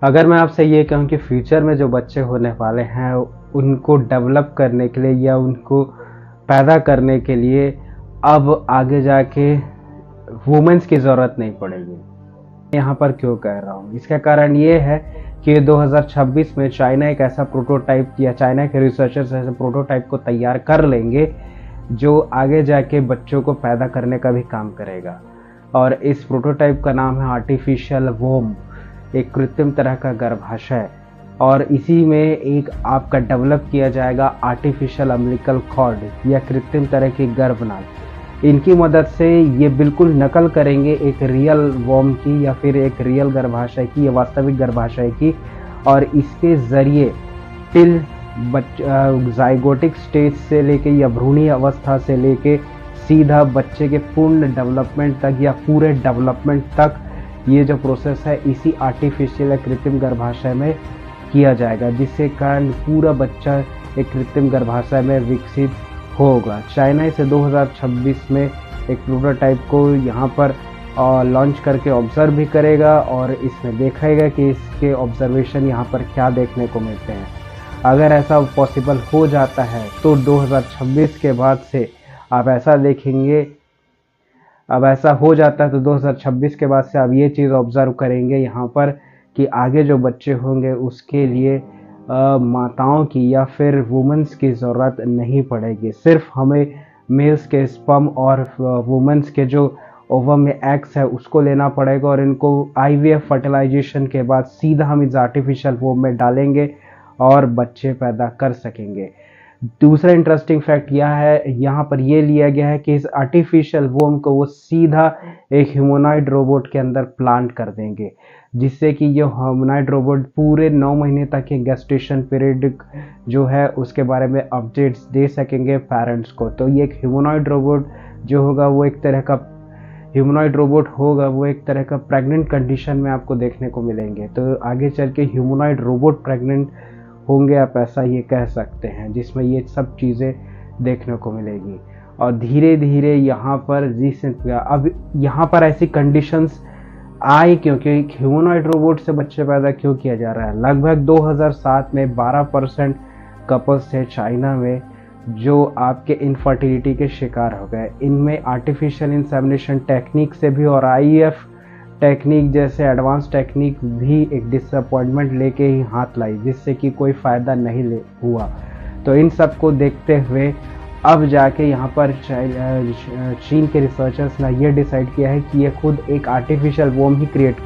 अगर मैं आपसे ये कहूँ कि फ्यूचर में जो बच्चे होने वाले हैं उनको डेवलप करने के लिए या उनको पैदा करने के लिए अब आगे जाके वुमेन्स की ज़रूरत नहीं पड़ेगी। यहाँ पर क्यों कह रहा हूँ, इसका कारण ये है कि 2026 में चाइना एक ऐसा प्रोटोटाइप या चाइना के रिसर्चर्स ऐसे प्रोटोटाइप को तैयार कर लेंगे जो आगे जाके बच्चों को पैदा करने का भी काम करेगा। और इस प्रोटोटाइप का नाम है आर्टिफिशियल वोम, एक कृत्रिम तरह का गर्भाशय। और इसी में एक आपका डेवलप किया जाएगा आर्टिफिशियल अम्बिलिकल कॉर्ड या कृत्रिम तरह की गर्भनाल। इनकी मदद से ये बिल्कुल नकल करेंगे एक रियल वॉर्म की या फिर एक रियल गर्भाशय की या वास्तविक गर्भाशय की, और इसके ज़रिए टिल जाइगोटिक स्टेज से लेके या भ्रूणीय अवस्था से लेके सीधा बच्चे के पूर्ण डेवलपमेंट तक या पूरे डेवलपमेंट तक ये जो प्रोसेस है इसी आर्टिफिशियल या कृत्रिम गर्भाशय में किया जाएगा, जिससे कारण पूरा बच्चा एक कृत्रिम गर्भाशय में विकसित होगा। चाइना इसे 2026 में एक प्रोटोटाइप को यहाँ पर लॉन्च करके ऑब्जर्व भी करेगा और इसमें देखेगा कि इसके ऑब्जर्वेशन यहाँ पर क्या देखने को मिलते हैं। अगर ऐसा पॉसिबल हो जाता है तो 2026 के बाद से आप ऐसा देखेंगे, अब ऐसा हो जाता है तो 2026 के बाद से आप ये चीज़ ऑब्जर्व करेंगे यहाँ पर कि आगे जो बच्चे होंगे उसके लिए माताओं की या फिर वुमेन्स की ज़रूरत नहीं पड़ेगी। सिर्फ हमें मेल्स के स्पर्म और वुमेन्स के जो ओवम में एग्स है उसको लेना पड़ेगा और इनको आईवीएफ फर्टिलाइजेशन के बाद सीधा हम इस आर्टिफिशियल वोम में डालेंगे और बच्चे पैदा कर सकेंगे। दूसरा इंटरेस्टिंग फैक्ट यह है, यहाँ पर ये लिया गया है कि इस आर्टिफिशियल वोम को वो सीधा एक ह्यूमनॉइड रोबोट के अंदर प्लांट कर देंगे, जिससे कि ये ह्यूमनॉइड रोबोट पूरे 9 महीने तक के गेस्टेशन पीरियड जो है उसके बारे में अपडेट्स दे सकेंगे पेरेंट्स को। तो ये एक ह्यूमनॉइड रोबोट जो होगा वो एक तरह का प्रेग्नेंट कंडीशन में आपको देखने को मिलेंगे। तो आगे चल के ह्यूमनॉइड रोबोट प्रेग्नेंट होंगे, आप ऐसा ये कह सकते हैं, जिसमें ये सब चीज़ें देखने को मिलेगी। और धीरे धीरे यहाँ पर अब यहाँ पर ऐसी कंडीशंस आई क्योंकि ह्यूमनॉइड रोबोट से बच्चे पैदा क्यों किया जा रहा है। लगभग 2007 में 12% कपल्स थे चाइना में जो आपके इनफर्टिलिटी के शिकार हो गए। इनमें आर्टिफिशियल इंसेमिनेशन टेक्निक से भी और आईवीएफ टेक्निक जैसे एडवांस टेक्निक भी एक डिसअपॉइंटमेंट लेके ही हाथ लाई, जिससे कि कोई फ़ायदा नहीं हुआ। तो इन सब को देखते हुए अब जाके यहाँ पर चीन के रिसर्चर्स ने ये डिसाइड किया है कि ये खुद एक आर्टिफिशियल वोम ही क्रिएट